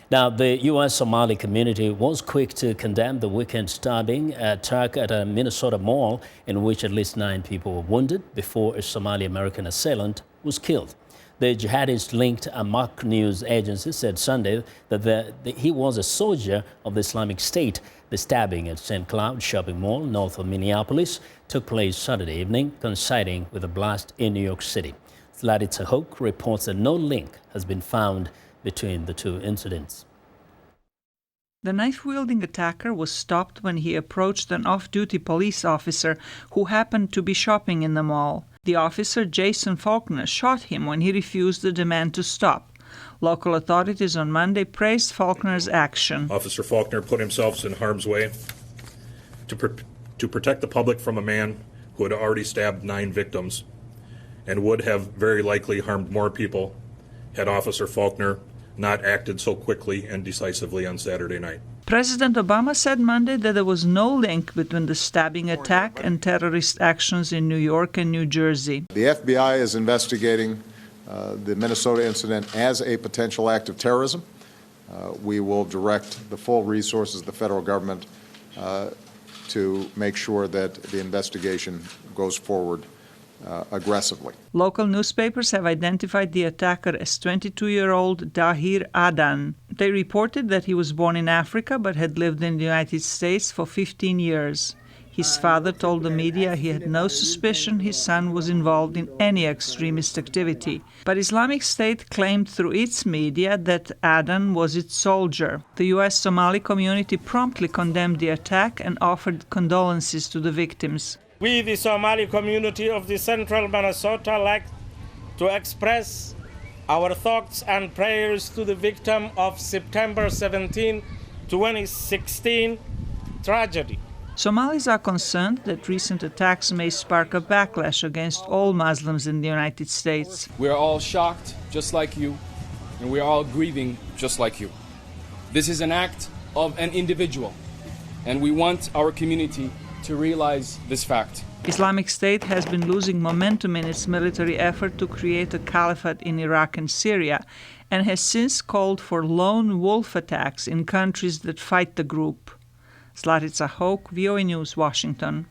Now, the U.S. Somali community was quick to condemn the weekend stabbing attack at a Minnesota mall in which at least 9 people were wounded before a Somali American assailant was killed. The jihadist-linked Amaq news agency said Sunday that he was a soldier of the Islamic State. The stabbing at St. Cloud shopping mall north of Minneapolis took place Saturday evening, coinciding with a blast in New York City. Zlatitsa Hoke reports that no link has been found between the two incidents. The knife-wielding attacker was stopped when he approached an off-duty police officer who happened to be shopping in the mall. The officer, Jason Faulkner, shot him when he refused the demand to stop. Local authorities on Monday praised Faulkner's action. Officer Faulkner put himself in harm's way to protect the public from a man who had already stabbed 9 victims and would have very likely harmed more people had Officer Faulkner not acted so quickly and decisively on Saturday night. President Obama said Monday that there was no link between the stabbing attack and terrorist actions in New York and New Jersey. The FBI is investigating the Minnesota incident as a potential act of terrorism. We will direct the full resources of the federal government to make sure that the investigation goes forward aggressively. Local newspapers have identified the attacker as 22-year-old Dahir Adan. They reported that he was born in Africa but had lived in the United States for 15 years. His father told the media he had no suspicion his son was involved in any extremist activity. But Islamic State claimed through its media that Adan was its soldier. The U.S. Somali community promptly condemned the attack and offered condolences to the victims. We, the Somali community of the central Minnesota, like to express our thoughts and prayers to the victim of September 17, 2016 tragedy. Somalis are concerned that recent attacks may spark a backlash against all Muslims in the United States. We are all shocked, just like you, and we are all grieving, just like you. This is an act of an individual, and we want our community to realize this fact. Islamic State has been losing momentum in its military effort to create a caliphate in Iraq and Syria, and has since called for lone wolf attacks in countries that fight the group. Zlatitsa Hoke, VOA News, Washington.